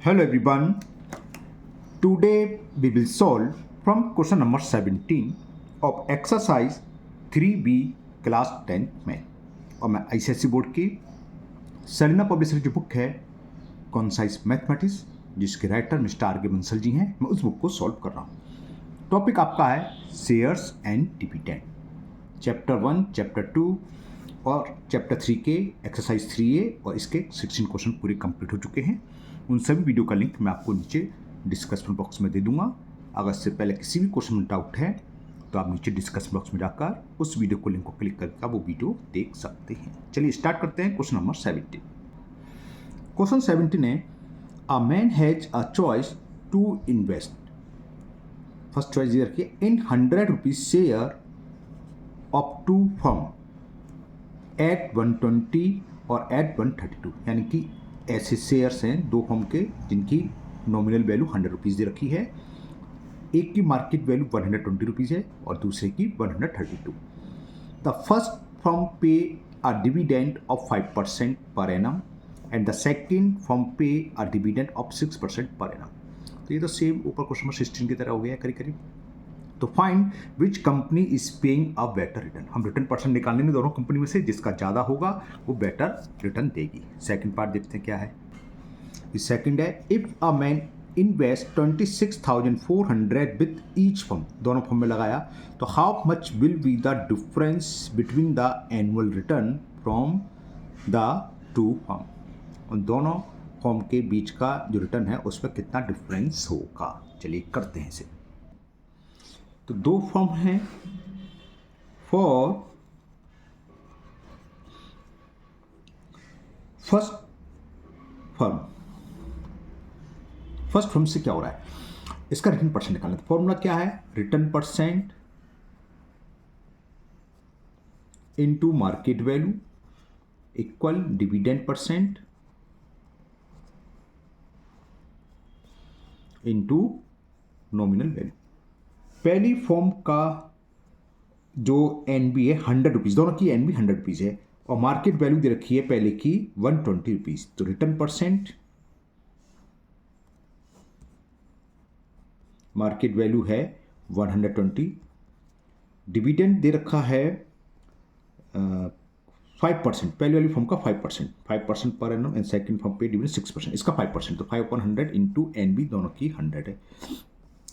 Hello everyone. Today we will solve from question number 17 of exercise 3B class 10 में। और मैं ICSE board की Selina publisher की book है कॉन्साइज मैथमेटिक्स जिसके राइटर मिस्टर आर के बंसल जी हैं, मैं उस बुक को सॉल्व कर रहा हूँ। टॉपिक आपका है shares and dividend, chapter 1, chapter 2 और चैप्टर 3 के एक्सरसाइज 3A और इसके 16 क्वेश्चन पूरे कंप्लीट हो चुके हैं। उन सभी वीडियो का लिंक मैं आपको नीचे डिस्कशन बॉक्स में दे दूंगा। अगर इससे पहले किसी भी क्वेश्चन में डाउट है तो आप नीचे डिस्कशन बॉक्स में जाकर उस वीडियो को लिंक को क्लिक करके वो वीडियो देख सकते हैं। चलिए स्टार्ट करते हैं क्वेश्चन नंबर 17। क्वेश्चन 17 है a man has a choice to invest, first choice ये रखिए, in 100 rupees share of two firm at 120 और एट 132, यानी कि ऐसे शेयर्स हैं दो फर्म के जिनकी नॉमिनल वैल्यू 100 रुपीज़ दे रखी है। एक की मार्केट वैल्यू 120 रुपीज़ है और दूसरे की 132। द फर्स्ट फर्म पे a dividend of 5% per annum and the second firm पे a dividend of 6% per annum. तो ये तो सेम ऊपर क्वेश्चन नंबर 16 की तरह हो गया करीब करीब। तो find which company is paying a better return, हम रिटर्न परसेंट निकालने में दोनों कंपनी में से जिसका ज़्यादा होगा वो बेटर रिटर्न देगी। सेकंड पार्ट देखते हैं क्या है। सेकंड है if a man invest 26,400 with each firm, दोनों फर्म में लगाया तो how much will be the difference between the annual return from the two firm, और दोनों फर्म के बीच का जो रिटर्न है उस पर कितना डिफरेंस होगा। चलिए करते हैं इसे। तो दो फर्म हैं फॉर फर्स्ट फर्म से क्या हो रहा है, इसका रिटर्न परसेंट निकालना। तो फॉर्मूला क्या है, return percent into market value equal dividend percent into nominal value. पहली फॉर्म का जो एनबी है 100 रुपीज़, दोनों की एनबी 100 रुपीज़ है और मार्केट वैल्यू दे रखी है पहले की 120 रुपीज़। तो रिटर्न परसेंट मार्केट वैल्यू है 120, डिविडेंड दे रखा है 5%, पहले वाली फॉर्म का 5% per annum and second form पे डिविडेंड 6%, इसका 5%, तो 5/100 इंटू एनबी दोनों की 100 है।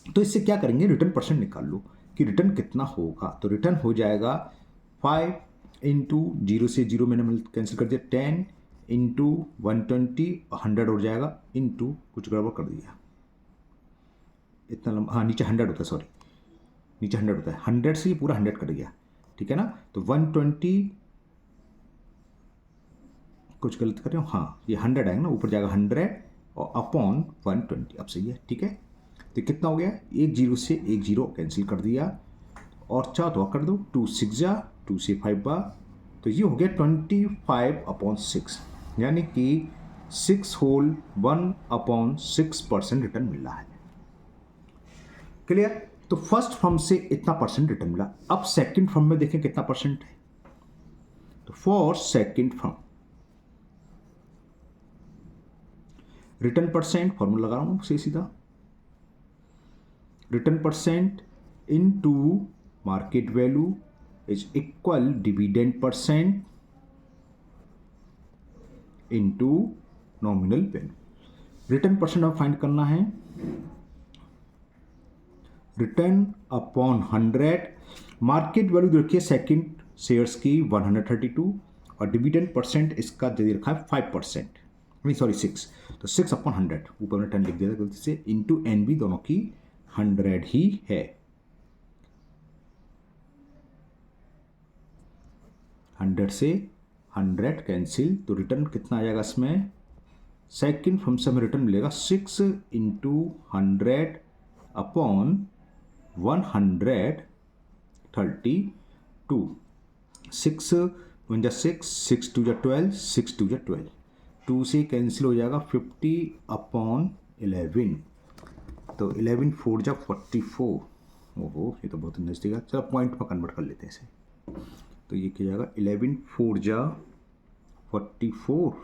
तो इससे क्या करेंगे, रिटर्न परसेंट निकाल लो कि रिटर्न कितना होगा। तो रिटर्न हो जाएगा 5 इंटू 0 से 0 मैंने कैंसिल कर दिया, 10 इंटू 120 100 हो जाएगा इंटू कुछ गड़बड़ कर दिया, इतना लंबा, हाँ नीचे 100 होता है, सॉरी नीचे 100 होता है, 100 से ये पूरा 100 कट गया, ठीक है ना। तो 120 कुछ गलत कर रहे हो, हाँ ये 100 आएगा ना, ऊपर जाएगा 100 और अपॉन 120, अब सही है, ठीक है। तो कितना हो गया, एक जीरो से एक जीरो कैंसिल कर दिया और चाह तो कर दो, 2 6 जा 2 से 5 बा, तो ये हो गया 25/6, यानी कि 6 होल 1/6% रिटर्न मिल रहा है। क्लियर। तो फर्स्ट फर्म से इतना परसेंट रिटर्न मिला। अब सेकंड फर्म में देखें कितना परसेंट है। तो for second firm return percent formula लगा रहा हूं से सीधा, return percent into market value is equal dividend percent into nominal value. Return percent अब फाइंड करना है, रिटर्न अपॉन 100, मार्केट वैल्यू देखिए सेकंड शेयर्स की 132 और डिविडेंड परसेंट इसका दे रखा है 5%, नहीं सॉरी 6, तो 6/100, ऊपर में 10 लिख दिया था गलती से, इंटू एनबी दोनों की 100 ही है। 100 से 100 कैंसिल, तो रिटर्न कितना आ जाएगा इसमें, सेकंड फर्म से हमें रिटर्न मिलेगा 6 इंटू 100 अपॉन 132, 6 1 6 6 2 12 6 2 12, 2 से कैंसिल हो जाएगा 50/11, तो 11 4 जा 44, ओहो ये तो बहुत नजदीक है। चलो पॉइंट में कन्वर्ट कर लेते हैं इसे, तो ये क्या जाएगा 11 4 जा 44,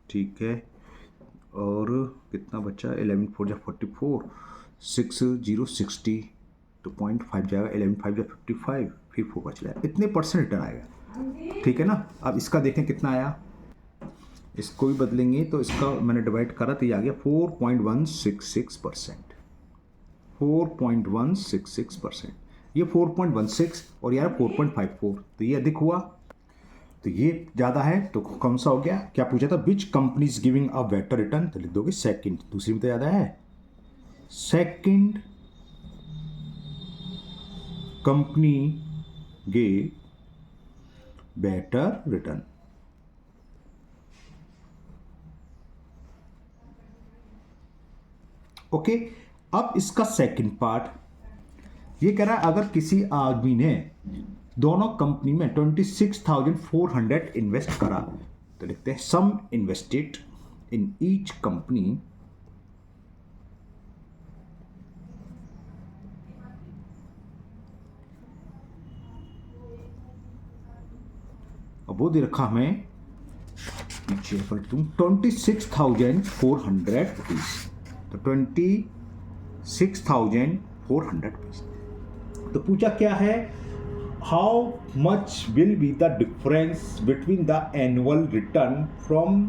ठीक है। और कितना बचा, 11 4 जा 44, 6 0 60, तो 0.5 जाएगा, 11 5 जा 55, फिर 4 बच रहा है, इतने परसेंट रिटर्न आएगा। ठीक है ना। अब इसका देखें कितना आया, इसको भी बदलेंगे तो इसका मैंने डिवाइड करा तो ये आ गया 4.166%। 4.166%, ये 4.16 और यार 4.54, तो ये अधिक हुआ, तो ये ज़्यादा है। तो कौन सा हो गया, क्या पूछा था, which company is giving a better return, तो लिख दोगे सेकंड, दूसरी में तो ज़्यादा है, सेकंड कंपनी गे बेटर रिटर्न। ओके, अब इसका सेकंड पार्ट ये कह रहा है, अगर किसी आदमी ने दोनों कंपनी में 26,400 इन्वेस्ट करा, तो लिखते हैं सम इन्वेस्टेड इन ईच कंपनी अब वो दे रखा हमें पीछे पर तुम 26,400 रुपीज, तो 26,400 रुपीज। तो पूछा क्या है, how much will be the difference between the annual return from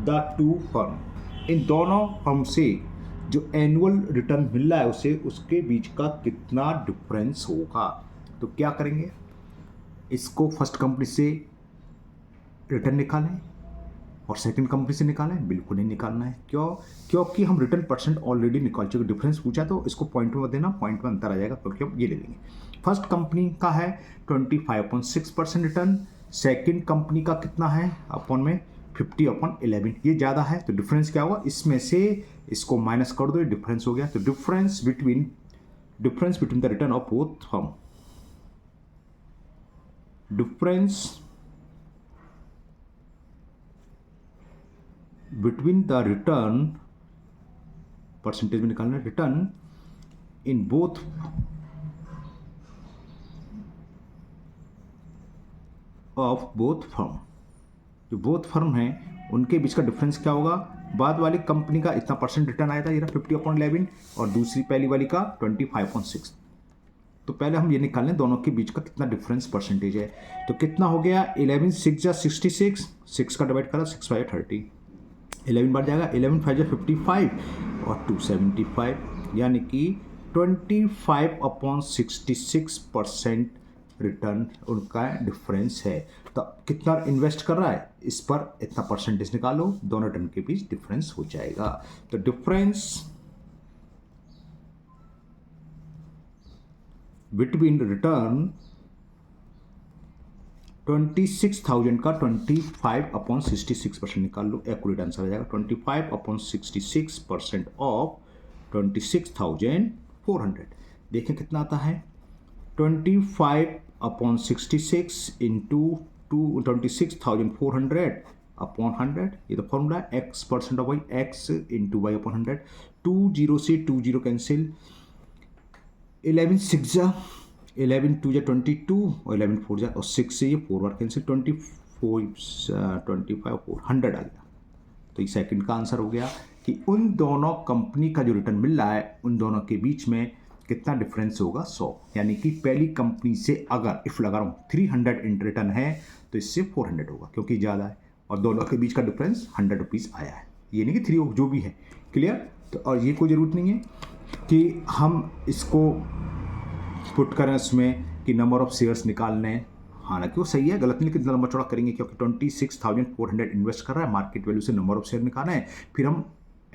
the two firm, इन दोनों फर्म से जो एनुअल रिटर्न मिल रहा है उसे, उसके बीच का कितना डिफरेंस होगा। तो क्या करेंगे, इसको फर्स्ट कंपनी से रिटर्न निकालें और सेकंड कंपनी से निकालें, बिल्कुल नहीं निकालना है। क्यों, क्योंकि हम रिटर्न परसेंट ऑलरेडी निकाल चुके, डिफरेंस पूछा तो इसको पॉइंट में देना, पॉइंट में अंतर आ जाएगा, क्योंकि हम ये ले लेंगे। फर्स्ट कंपनी का है 25.6% रिटर्न, सेकंड कंपनी का कितना है अपॉन में 50/11, ये ज़्यादा है, तो डिफरेंस क्या होगा, इसमें से इसको माइनस कर दो, डिफरेंस हो गया। तो difference between the return of both firm, difference between the return, percentage में निकालना, return in both of both firm, जो बोथ फर्म हैं उनके बीच का डिफरेंस क्या होगा, बाद वाली कंपनी का इतना परसेंट रिटर्न आया था, ये 50/11, और दूसरी पहली वाली का 25.6। तो पहले हम ये निकाल लें दोनों के बीच का कितना डिफरेंस परसेंटेज है। तो कितना हो गया, 11 6 जा 66, 6 का डिवाइड करा 6 5 30, 11 बार जाएगा, 11 5 55 और 275, यानी कि 25/66% रिटर्न उनका डिफरेंस है। तो कितना इन्वेस्ट कर रहा है, इस पर इतना परसेंटेज निकालो, दोनों रिटर्न के बीच डिफरेंस हो जाएगा। तो डिफरेंस बिटवीन रिटर्न 26,000 का 25/66% निकाल लो, एक्यूरेट आंसर आ जाएगा 25/66% ऑफ 26,400। देखें कितना आता है, 25/66 इंटू 26,400 अपॉन 100, ये तो फॉर्मूला है, x percent of Y, x into Y upon 100, 20 से 20 कैंसिल, 11 6 जा 11 2 जा 22 और 11 4 जा और 6 से ये 4 बार कैंसिल, 25/400 आ गया। तो ये सेकंड का आंसर हो गया कि उन दोनों कंपनी का जो रिटर्न मिल रहा है उन दोनों के बीच में कितना डिफरेंस होगा, 100। यानी कि पहली कंपनी से अगर इफ लगा रहा हूँ 300 इन रिटर्न है तो इससे 400 होगा क्योंकि ज़्यादा है, और दोनों के बीच का डिफरेंस 100 रुपीज़ आया है। ये नहीं कि 3 जो भी है, क्लियर। तो और ये कोई ज़रूरत नहीं है कि हम इसको पुट करें उसमें कि नंबर ऑफ शेयर्स निकालने हैं, हालांकि वो सही है, गलत नहीं, कितना लंबा चौड़ा करेंगे क्योंकि 26,400 इन्वेस्ट कर रहा है, मार्केट वैल्यू से नंबर ऑफ शेयर निकालना है, फिर हम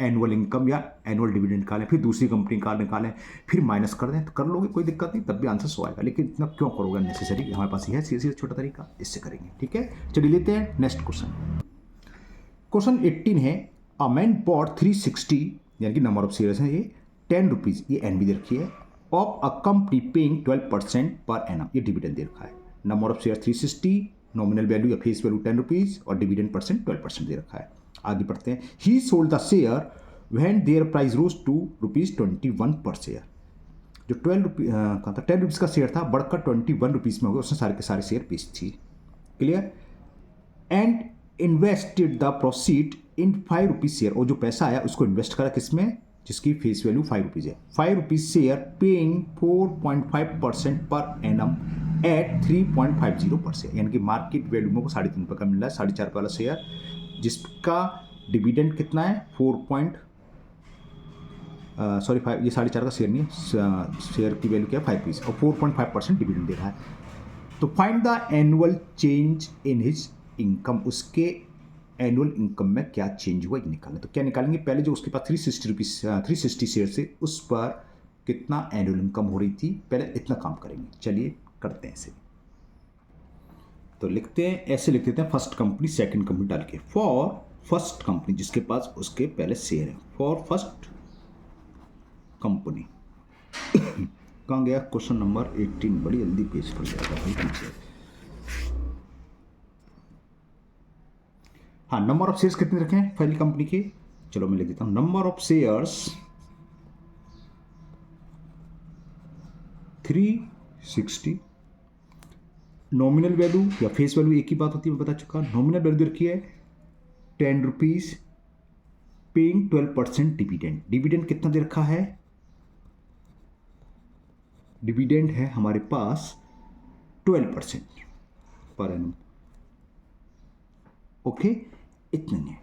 एनुअल इनकम या एनुअल डिविडेंड निकालें, फिर दूसरी कंपनी का निकालें, फिर माइनस कर दें, तो कर लोगे, कोई दिक्कत नहीं, तब भी आंसर 100 आएगा। लेकिन इतना क्यों करोगे नेसेसरी, हमारे पास ये है सीधा छोटा तरीका, इससे करेंगे। ठीक है, चलिए लेते हैं नेक्स्ट क्वेश्चन। क्वेश्चन 18 है, अ मैन बॉट 360, यानी कि नंबर ऑफ शेयर्स हैं ये, 10 रुपीज़, ये एन भी दे रखी है, of a company paying 12% per annum, ये डिविडेंड दे रखा है। Number of share 360, nominal value या फेस वैल्यू 10 रुपीज़ और डिविडेंड परसेंट 12% दे रखा है। आगे बढ़ते हैं, he sold the share when their price rose to ₹21 per share. जो 12 रुपीज़ का था, 10 रुपीज़ का शेयर था, बढ़कर 21 रुपीज़ में हो गया, उसने सारे के सारे शेयर बेच थी, clear. And invested the proceed in 5 rupees share, और जो पैसा आया उसको इन्वेस्ट करा किसमें, जिसकी फेस वैल्यू 5 रुपीज़ है। 5 rupees share paying 4.5% per annum eight 3.50%, यानी कि मार्केट वैल्यू में को 3.5 का मिल रहा है, 4.5 वाला शेयर, जिसका डिविडेंड कितना है 5, ये 4.5 का शेयर नहीं है, शेयर की वैल्यू क्या है 5 रुपीज़, और 4.5% डिविडेंड दे रहा है। तो find the annual change in his income, उसके एनुअल इनकम में क्या चेंज हुआ ये निकालना। तो क्या निकालेंगे, पहले जो उसके पास 360 शेयर से उस पर कितना एनुअल इनकम हो रही थी, पहले इतना काम करेंगे। चलिए करते हैं ऐसे। तो लिखते हैं, ऐसे लिख देते हैं फर्स्ट कंपनी सेकंड कंपनी डाल के। फॉर फर्स्ट कंपनी, जिसके पास उसके पहले शेयर है, फॉर फर्स्ट कंपनी कहाँ गया क्वेश्चन नंबर 18, बड़ी जल्दी पेज पर जाएगा भाई पीछे। हाँ, नंबर ऑफ शेयर्स कितने रखे हैं पहली कंपनी के, चलो मैं लिख देता हूं, number of shares 360, nominal value या फेस वैल्यू एक ही बात होती है, मैं बता चुका। नॉमिनल वैल्यू रखी है 10 रुपीज, पेइंग 12% डिविडेंड। डिविडेंड कितना दे रखा है, डिविडेंड है हमारे पास 12% पर एनम, ओके, इतने हैं।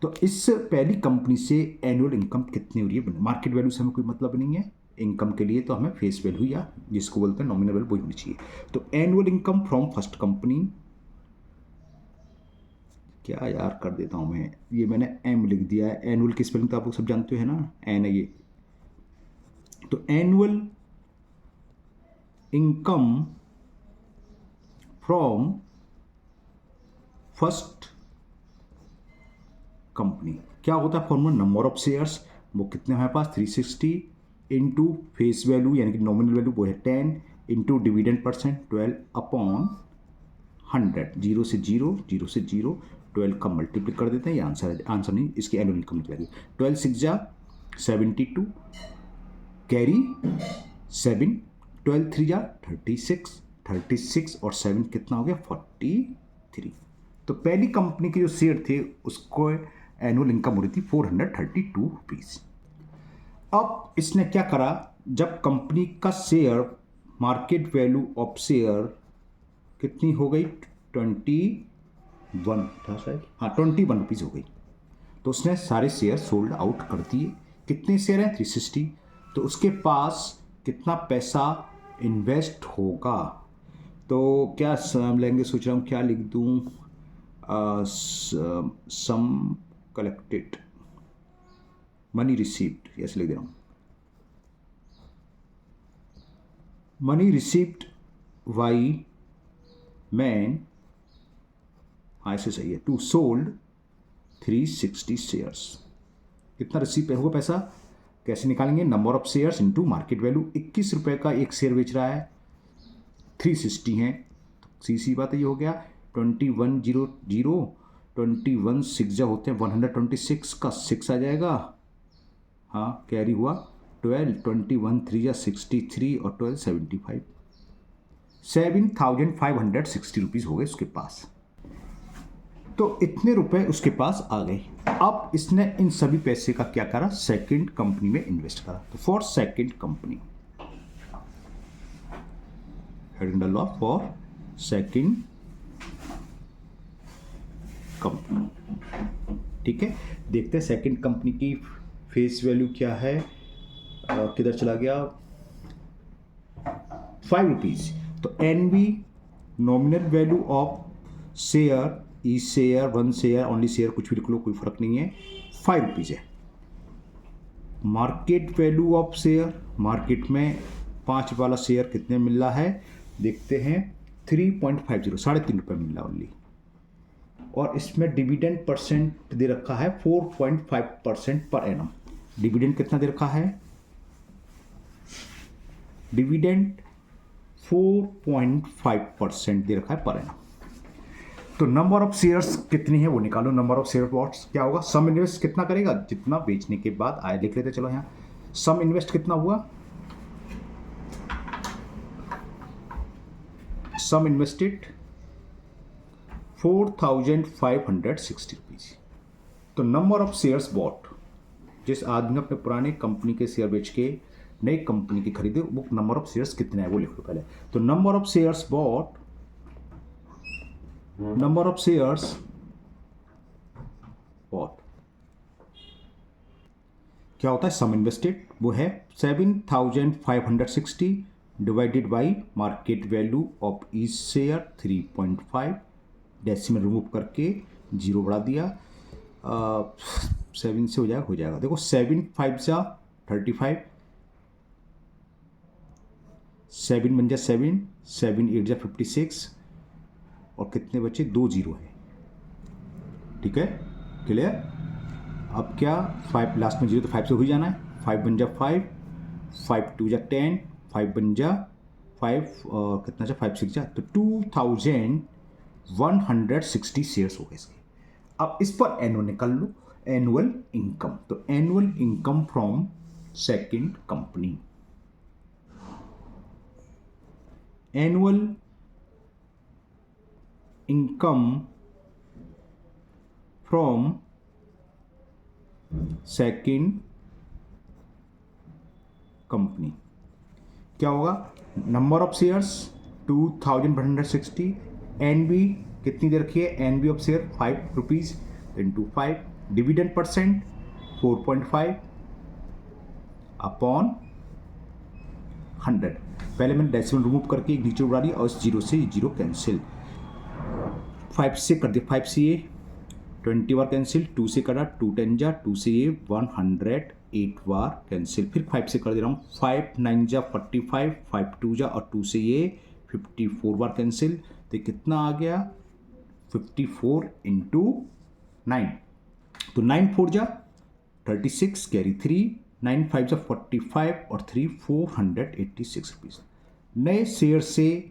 तो इस पहली कंपनी से एनुअल इनकम कितनी हो रही है, मार्केट वैल्यू से हमें कोई मतलब नहीं है, इनकम के लिए तो हमें फेस वैल्यू या जिसको बोलते हैं नॉमिनल वैल्यू वही होनी चाहिए। तो annual income from first company, क्या यार कर देता हूं मैं, ये मैंने एम लिख दिया है, एनुअल की स्पेलिंग तो आप लोग सब जानते हो है ना, एन है ये। तो annual income from first company क्या होता है, फॉर्मूला नंबर ऑफ शेयर्स, वो कितने हमारे पास 360 इंटू फेस वैल्यू यानी कि नॉमिनल वैल्यू वो है 10 इंटू डिविडेंड परसेंट 12 अपॉन 100, 0 से 0, 0 से 0, 12 का मल्टीप्लाई कर देते हैं, ये आंसर है, आंसर नहीं, इसकी एनुअल इनकम निकलेगी। 12 6 जा 72, कैरी 7, 12 3 जा 36, 36 और 7 कितना हो गया 43। तो पहली कंपनी के जो शेयर थे उसको एनुअल इनकम हो रही थी 432 रुपीज़। अब इसने क्या करा, जब कंपनी का share market value of share कितनी हो गई 21 था शायद, हाँ 21 रुपीज़ हो गई, तो उसने सारे शेयर सोल्ड आउट कर दिए। कितने शेयर हैं 360, तो उसके पास कितना पैसा इन्वेस्ट होगा, तो क्या सम लेंगे, सोच रहा हूँ क्या लिख दूँ, सम कलेक्टेड मनी रिसीव्ड, ऐसे लिख दे रहा हूँ, मनी रिसीव्ड वाई मैन, हाँ ऐसे सही है, टू सोल्ड 360 शेयर्स, कितना रिसीव होगा पैसा, कैसे निकालेंगे, number of shares into market value, 21 रुपये का एक शेयर बेच रहा है, 360 है, तो सी बात ये हो गया 2100, 21 6 जा होते हैं 126 का 6 आ जाएगा, हाँ कैरी हुआ 12, 21 3 जा 63 और 12 75, 7560 रुपीज़ हो गए उसके पास। तो इतने रुपए उसके पास आ गए। अब इसने इन सभी पैसे का क्या करा, सेकंड कंपनी में इन्वेस्ट करा। तो फॉर सेकंड कंपनी, हेडिंग डालो फॉर सेकंड कंपनी, ठीक है। देखते हैं सेकंड कंपनी की फेस वैल्यू क्या है, किधर चला गया, 5 रुपीज़। तो NV nominal value of share, ई share, one share, only share, कुछ भी लिख लो कोई फर्क नहीं है, 5 रुपीज़ है। Market value of share, market में 5 वाला शेयर कितने मिल रहा है, देखते हैं 3.50, 3.5 रुपये मिल रहा ओनली, और इसमें डिविडेंड परसेंट दे रखा है 4.5% पर एनम। डिविडेंड कितना दे रखा है, डिविडेंड 4.5% दे रखा है पर एनम। तो नंबर ऑफ शेयर्स कितनी है वो निकालो, नंबर ऑफ शेयर व्हाट्स क्या होगा, सम इन्वेस्ट कितना करेगा, जितना बेचने के बाद आए, लिख लेते चलो यहाँ, सम इन्वेस्ट कितना हुआ, सम इन्वेस्टेड 4560 रुपीज़। तो तो नंबर ऑफ शेयर्स बॉट, जिस आदमी ने अपने पुराने कंपनी के शेयर बेच के नई कंपनी की खरीदे, वो नंबर ऑफ शेयर्स कितने हैं वो लिख लो पहले। तो number of shares bot, number of shares bot क्या होता है, सम इन्वेस्टेड, वो है 7,560 divided by market value of each share 3.5, decimal remove करके जीरो बढ़ा दिया, 7 से हो जाएगा देखो 7 5 जा 35, 7 बन जा 7, 7 8 जा 56, और कितने बचे, 2 जीरो है, ठीक है, क्लियर। अब क्या 5 लास्ट में जीरो, तो 5 से हो ही जाना है, 5 बन जा 5, 5 2 जा 10, 5 बन जा 5 और कितना जा 5 6 जा, तो 2160 शेयर्स हो गए इसके। अब इस पर एनुअल निकाल लो, एनुअल इनकम, तो annual income from second company, annual income from second company क्या होगा, नंबर ऑफ शेयर्स 2160, एनबी कितनी दे रखी है, NB of share 5 rupees into 5, dividend percent 4.5 upon 100, पहले मैंने डेसिमल रिमूव करके एक नीचे उड़ा दिया और इस जीरो से जीरो कैंसिल, 5 से कर दिया, 5 से ये 20 बार कैंसिल, 2 से करा 2 10 जा, 2 से ये 108 बार कैंसिल, फिर 5 से कर दे रहा हूँ, 5 9 जा 45, 5 2 जा और 2 से ये 54 बार कैंसिल, तो कितना आ गया 54 इंटू 9, तो 9 4 जा 36, कैरी 3, 9 5 जा 45 और 3 486 रुपीज़। नए शेयर से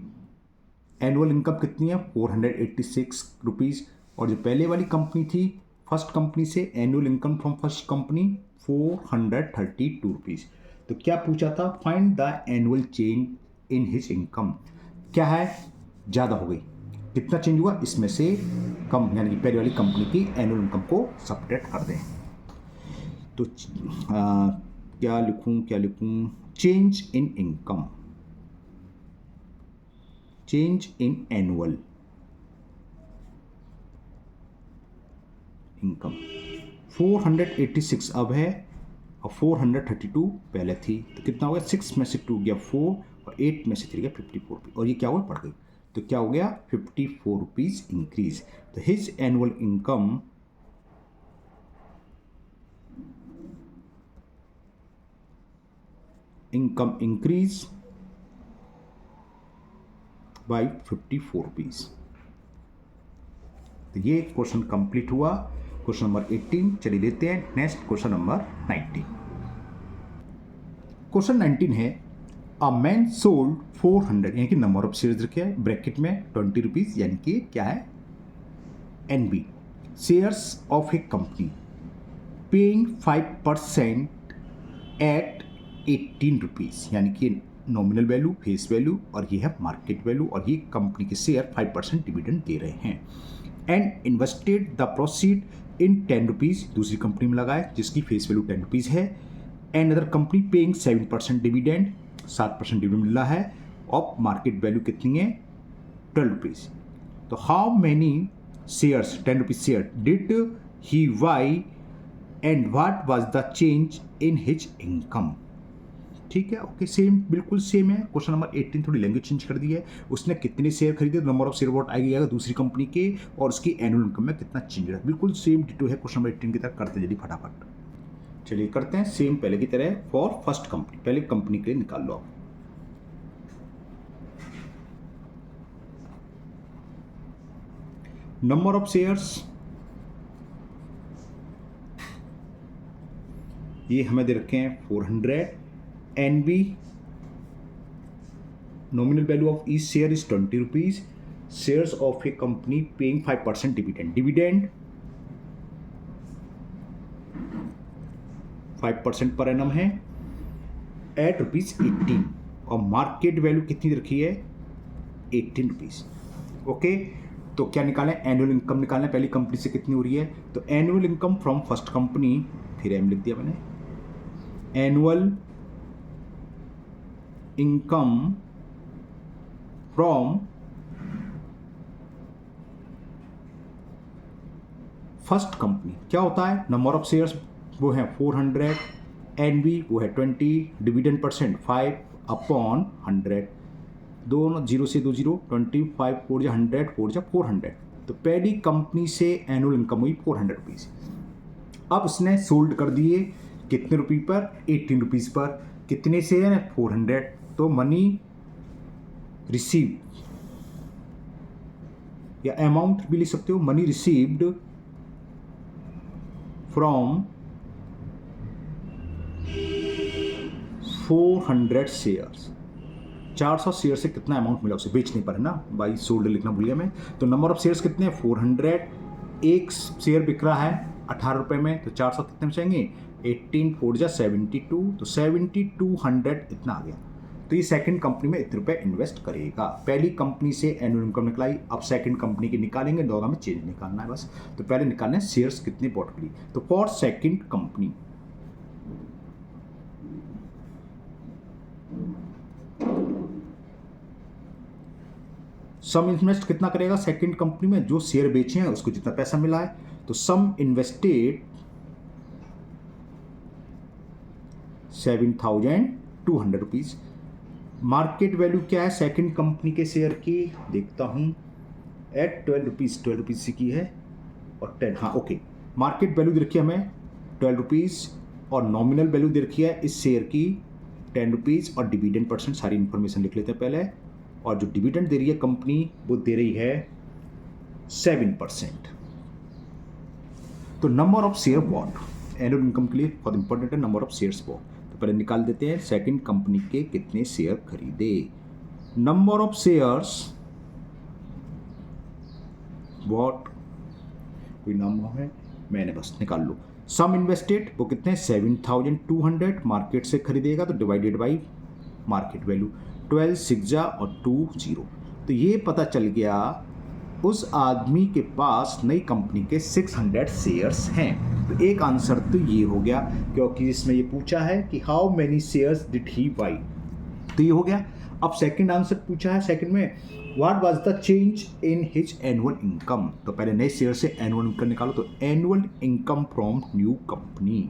एनुअल इनकम कितनी है, 486 रुपीज़, और जो पहले वाली कंपनी थी फर्स्ट कंपनी से annual income from first company 432 rupees. तो क्या पूछा था, find the annual change in his income, क्या है, ज़्यादा हो गई, कितना चेंज हुआ, इसमें से कम, यानी कि पहले वाली कंपनी की एनुअल इनकम को सब्ट्रैक्ट कर दें। तो क्या लिखूं, change in income, change in annual income 486 अब है और 432 पहले थी, तो कितना हो गया, 6 में से 2 गया 4 और 8 में से 3 गया 54 रुपीज़, और ये क्या हुआ, बढ़ गई, तो क्या हो गया 54 रुपीज़ इंक्रीज। तो his annual income increase by 54 rupees. तो ये क्वेश्चन कंप्लीट हुआ, क्वेश्चन नंबर 18। चलिए लेते हैं नेक्स्ट क्वेश्चन नंबर 19। क्वेश्चन 19 है, अ मैन सोल्ड 400, यानी कि नंबर ऑफ शेयर्स रखे हैं ब्रैकेट में 20 रुपीज़, यानी कि क्या है, NB shares of A company paying 5% at 18 rupees, यानी कि नॉमिनल वैल्यू, फेस वैल्यू, और ये है मार्केट वैल्यू, और ये कंपनी के शेयर 5% डिविडेंड दे रहे हैं, and invested the proceed in 10 rupees, दूसरी कंपनी में लगाए जिसकी फेस वैल्यू 10 रुपीज़ है, and other company paying 7% dividend, 7% dividend मिल रहा है, और मार्केट वैल्यू कितनी है 12 रुपीज़। तो how many shares, 10 rupees share did he by and what was the change in his income. ठीक है, ओके, सेम, बिल्कुल सेम है। क्वेश्चन नंबर 18 थोड़ी लैंग्वेज चेंज कर दी है, उसने कितने शेयर खरीदे, नंबर ऑफ शेयर वोट आएगा दूसरी कंपनी के, और उसकी एनुअल इनकम में कितना चेंज रहा, बिल्कुल सेम डिटो है क्वेश्चन नंबर 18 की तरह। करते जल्दी फटाफट, चलिए करते हैं सेम पहले की तरह फॉर फर्स्ट कंपनी, पहले कंपनी के लिए निकाल लो आप। नंबर ऑफ शेयर्स ये हमें दे रखे हैं 400, NB nominal value of each share is 20 rupees, shares of a company paying 5% dividend 5% per annum है एट ₹18, और मार्केट वैल्यू कितनी रखी है 18 रुपीज़। ओके, तो क्या निकालें, एनुअल इनकम निकालें, पहली कंपनी से कितनी हो रही है, तो annual income from first company, फिर एम लिख दिया मैंने, annual income from first company क्या होता है, नंबर ऑफ शेयर्स वो है 400, एनबी वो है 20, डिविडेंड परसेंट 5 अपॉन 100, दोनों जीरो से दो जीरो, 25 4 जा 100, 4 जा 400, तो पहली कंपनी से एनुअल इनकम हुई 400 रुपीज़। अब उसने सोल्ड कर दिए कितने रुपये पर, 18 रुपीज़ पर, कितने शेयर हैं 400, तो मनी रिसीव या अमाउंट भी लिख सकते हो, money received from 400 shares, 400 share से कितना अमाउंट मिला उसे बेचने पर, है ना, बाई सोल्ड लिखना भूल गया मैं। तो नंबर ऑफ शेयर्स कितने हैं 400, एक शेयर बिक रहा है 18 रुपये में, तो 400 कितने में चाहिए, 18 4 जा 72, तो 7200 इतना आ गया। तो ये सेकंड कंपनी में इतने रुपये इन्वेस्ट करेगा। पहली कंपनी से एनुअल इनकम निकलाई, अब सेकंड कंपनी की निकालेंगे, दोनों में चेंज निकालना है बस। तो पहले निकालना है शेयर्स कितने बॉट करी, तो for second company sum invest कितना करेगा सेकंड कंपनी में, जो शेयर बेचे हैं उसको जितना पैसा मिला है, तो सम इन्वेस्टेड 7200 रुपीज़। मार्केट वैल्यू क्या है सेकंड कंपनी के शेयर की, देखता हूं, एट 12 रुपीज़ से की है, और 10, हाँ ओके, मार्केट वैल्यू दे रखी है हमें 12 रुपीज़, और नॉमिनल वैल्यू दे रखी है इस शेयर की 10 रुपीज़, और डिविडेंड परसेंट सारी इन्फॉर्मेशन लिख लेते हैं पहले। और जो डिविडेंड दे रही है कंपनी वो दे रही है 7%। तो number of share bought annual income के लिए बहुत इंपॉर्टेंट है, नंबर ऑफ शेयर्स बॉट। तो पहले निकाल देते हैं सेकंड कंपनी के कितने शेयर खरीदे, नंबर ऑफ शेयर्स बॉट, कोई नाम है मैंने बस निकाल लो। सम इन्वेस्टेड वो कितने 7200, मार्केट से खरीदेगा तो डिवाइडेड बाई मार्केट वैल्यू, 12 6 जा और 2 0, तो ये पता चल गया उस आदमी के पास नई कंपनी के 600 शेयर्स हैं। तो एक आंसर तो ये हो गया, क्योंकि इसमें ये पूछा है कि how many shares did he by, तो ये हो गया। अब सेकंड आंसर पूछा है सेकंड में, what was the change in his annual income, तो पहले नए शेयर से एनुअल इनकम निकालो, तो annual income from new company,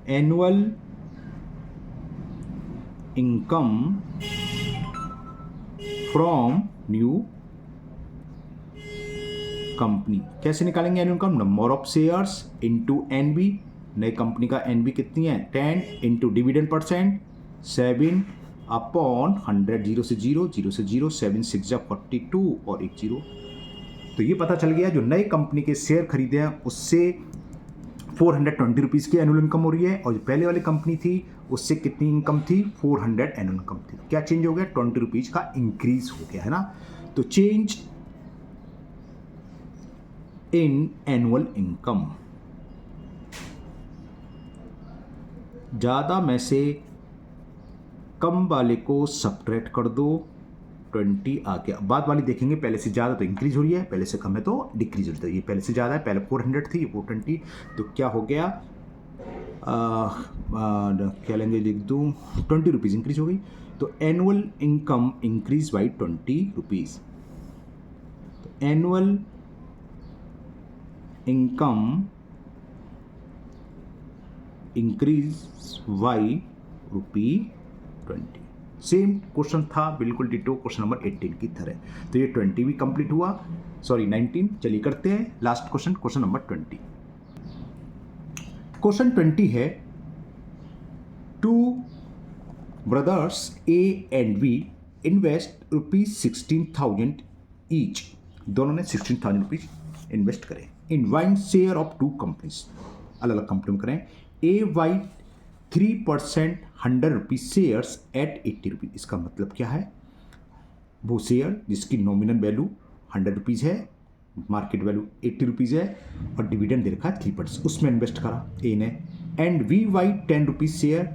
annual income from new company कैसे निकालेंगे annual income, number of shares into NB, नई कंपनी का एनबी कितनी है 10, इनटू डिविडेंड परसेंट 7 अपॉन 100, 0 से 0, 0 से 0, 7 6 जा 42 और एक 0। तो ये पता चल गया जो नई कंपनी के शेयर खरीदे हैं उससे 420 रुपीज़ की एनुअल इनकम हो रही है, और जो पहले वाली कंपनी थी उससे कितनी इनकम थी 400 एनुअल इनकम थी। क्या चेंज हो गया 20 रुपीज़ का इंक्रीज हो गया, है ना। तो चेंज इन एनुअल इनकम, ज़्यादा में से कम वाले को सब्ट्रैक्ट कर दो, 20 आ गया। बाद वाली देखेंगे, पहले से ज़्यादा तो इंक्रीज हो रही है, पहले से कम है तो डिक्रीज हो रही है। ये पहले से ज़्यादा है, पहले 400 थी, 420, तो क्या हो गया क्या लेंगे लिख दूँ 20 रुपीज़ इंक्रीज हो गई। तो annual income increase by 20 rupees, तो annual income increase by ₹20। Same question था बिल्कुल डिटो क्वेश्चन नंबर 18 की तरह। तो ये 20 भी कंप्लीट हुआ, सॉरी 19। चलिए करते हैं last question, question number 20। Question 20 है, two brothers A and B invest ₹16,000 each, दोनों ने 16,000 रुपीज इन्वेस्ट करें in one share of two companies, अलग अलग कंपनी में करें। ए वाई 3% 100 रुपीज शेयर्स एट 80 रुपीज। इसका मतलब क्या है, वो शेयर जिसकी नॉमिनल वैल्यू 100 रुपीज़ है, मार्केट वैल्यू 80 रुपीज़ है, और डिविडेंड दे रखा है 3%, उसमें इन्वेस्ट करा ए ने। And V Y 10 rupees share,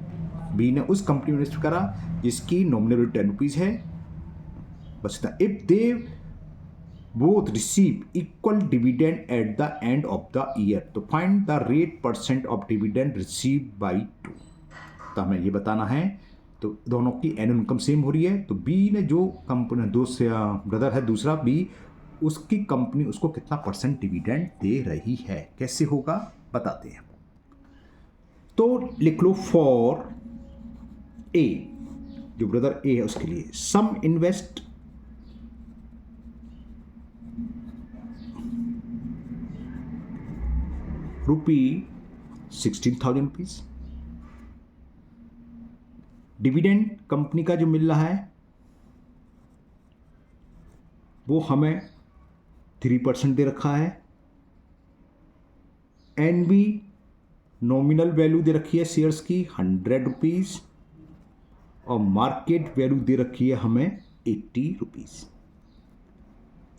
B ने उस कंपनी में इन्वेस्ट करा जिसकी नॉमिनल वैल्यू 10 रुपीज़ है, बस इतना। If they both receive equal dividend at the end of the year, तो find the rate % of dividend received by two। तो हमें ये बताना है, तो दोनों की एनुअल इनकम सेम हो रही है, तो बी ने जो कंपनी दूसरा ब्रदर है दूसरा बी, उसकी कंपनी उसको कितना % डिविडेंड दे रही है, कैसे होगा बताते हैं। तो लिख लो फॉर ए, जो ब्रदर ए है उसके लिए सम इन्वेस्ट ₹16,000, डिविडेंड कंपनी का जो मिल रहा है वो हमें 3% दे रखा है, एनबी नॉमिनल वैल्यू दे रखी है शेयर्स की ₹100 और मार्केट वैल्यू दे रखी है हमें ₹80।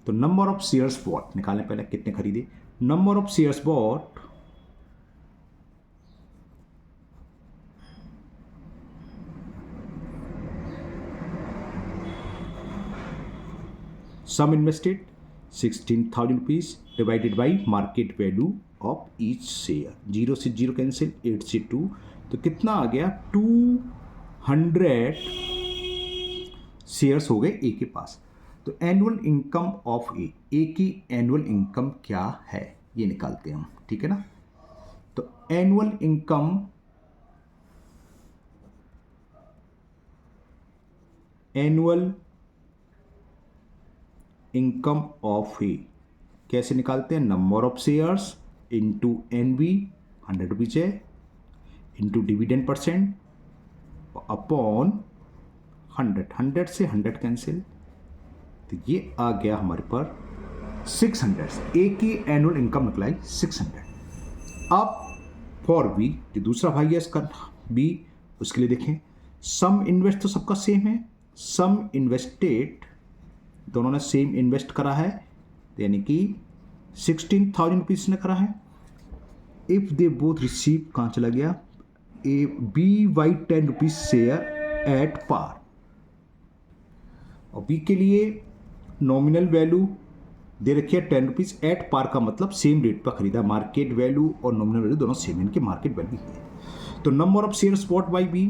तो नंबर ऑफ शेयर्स बॉट निकालने पहले कितने खरीदे, number of shares bought sum invested ₹16,000 divided by market value of each share, 0 से 0 कैंसिल, 8 से 2, तो कितना आ गया 200 शेयर्स हो गए ए के पास। तो एनुअल इनकम ऑफ ए की एनुअल इनकम क्या है ये निकालते हैं हम, ठीक है ना। तो एनुअल इनकम ऑफ ए कैसे निकालते हैं, number of shares into NB ₹100 है, इंटू डिविडेंड % अपॉन 100 से 100 कैंसिल, तो ये आ गया हमारे पर 600। ए की एनुअल इनकम निकलाई 600। अब फॉर बी जो दूसरा भाई है इसका बी, उसके लिए देखें सम इन्वेस्ट तो सबका सेम है, सम इन्वेस्टेड दोनों ने सेम इन्वेस्ट करा है, यानी कि ₹16,000 ने करा है। इफ दे बोथ रिसीव कहाँ चला गया, A B by ₹10 share at par, और बी के लिए नॉमिनल वैल्यू दे रखी है ₹10 एट पार का मतलब सेम रेट पर खरीदा, मार्केट वैल्यू और नॉमिनल वैल्यू दोनों सेम, इनके मार्केट वैल्यू है। तो number of shares bought by B,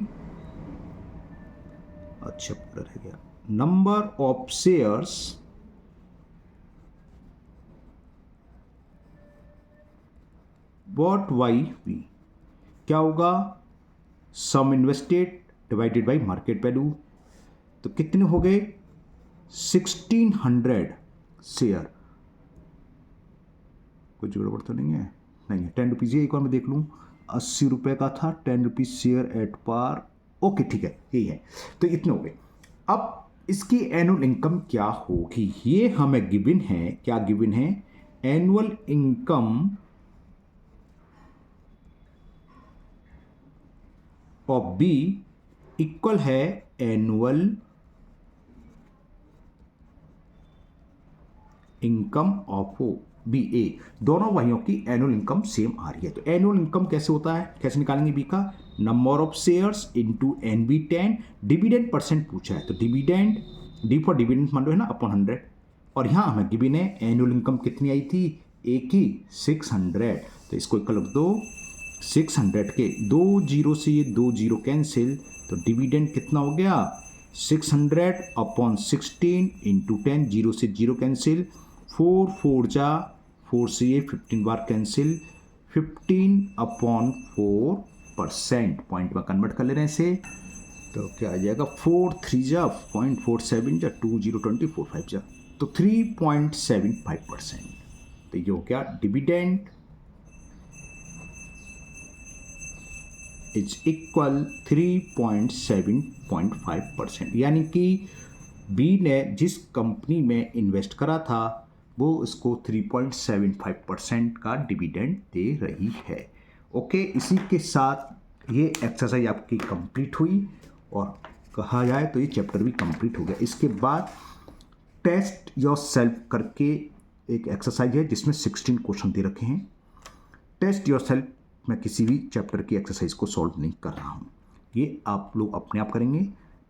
अच्छा पूरा रह गया, number of shares bought by B क्या होगा, sum invested divided by market value, तो कितने हो गए 1600 शेयर, कुछ गड़बड़ तो नहीं है, नहीं है, ₹10 एक बार मैं देख लूँ, ₹80 का था, ₹10 शेयर एट पार, ओके ठीक है यही है, तो इतने हो गए। अब इसकी एनुअल इनकम क्या होगी, ये हमें गिवन है, क्या गिवन है, annual income of B equal है annual income of B A, दोनों भाइयों की एनुअल इनकम सेम आ रही है। तो एनुअल इनकम कैसे होता है, कैसे निकालेंगे बी का, number of shares into NB10, dividend % पूछा है, तो डिविडेंड डी फॉर डिविडेंड मान लो है ना अपॉन 100, और यहाँ हमें गिवन है एनुअल इनकम कितनी आई थी ए की 600, तो इसको इक्वल रख दो 600 के 2 0 से ये 2 0 कैंसिल, तो डिविडेंड कितना हो गया 600 अपॉन 16 इंटू 10, 0 से 0 कैंसिल, 4 4 जा 4 से ये 15 बार कैंसिल, 15 अपॉन 4% पॉइंट में कन्वर्ट कर ले रहे हैं इसे, तो क्या आ जाएगा 4 3 जा 0.47 जा 2 0 20 4 5 जा, तो 3.75%। तो ये हो गया डिविडेंड इज इक्वल 3.7.5%, यानी कि बी ने जिस कंपनी में इन्वेस्ट करा था वो इसको 3.75% का डिविडेंड दे रही है। ओके, इसी के साथ ये एक्सरसाइज आपकी कंप्लीट हुई और कहा जाए तो ये चैप्टर भी कंप्लीट हो गया। इसके बाद टेस्ट योर सेल्फ करके एक एक्सरसाइज है जिसमें 16 क्वेश्चन दे रखे हैं। टेस्ट योर सेल्फ मैं किसी भी चैप्टर की एक्सरसाइज को सॉल्व नहीं कर रहा हूँ, ये आप लोग अपने आप करेंगे।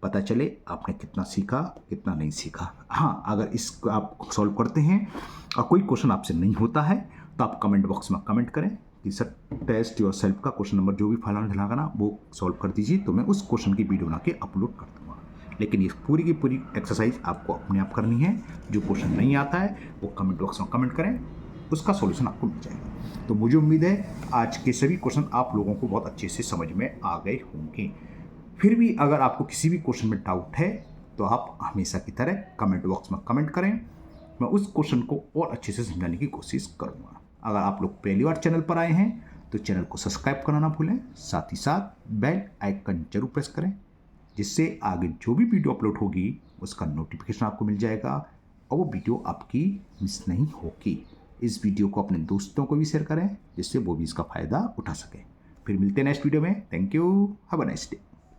पता चले आपने कितना सीखा कितना नहीं सीखा। हाँ, अगर इसको आप सॉल्व करते हैं और कोई क्वेश्चन आपसे नहीं होता है तो आप कमेंट बॉक्स में कमेंट करें कि सर टेस्ट योर सेल्फ का क्वेश्चन नंबर जो भी फलाना ढलागा ना वो सॉल्व कर दीजिए, तो मैं उस क्वेश्चन की वीडियो बना के अपलोड कर दूँगा। लेकिन ये पूरी की पूरी एक्सरसाइज आपको अपने आप करनी है। जो क्वेश्चन नहीं आता है वो कमेंट बॉक्स में कमेंट करें, उसका सॉल्यूशन आपको मिल जाएगा। तो मुझे उम्मीद है आज के सभी क्वेश्चन आप लोगों को बहुत अच्छे से समझ में आ गए होंगे। फिर भी अगर आपको किसी भी क्वेश्चन में डाउट है तो आप हमेशा की तरह कमेंट बॉक्स में कमेंट करें, मैं उस क्वेश्चन को और अच्छे से समझाने की कोशिश करूँगा। अगर आप लोग पहली बार चैनल पर आए हैं तो चैनल को सब्सक्राइब करना ना भूलें, साथ ही साथ बेल आइकन जरूर प्रेस करें, जिससे आगे जो भी वीडियो अपलोड होगी उसका नोटिफिकेशन आपको मिल जाएगा और वो वीडियो आपकी मिस नहीं होगी। इस वीडियो को अपने दोस्तों को भी शेयर करें जिससे वो भी इसका फ़ायदा उठा सकें। फिर मिलते हैं नेक्स्ट वीडियो में। Thank you, have a nice day.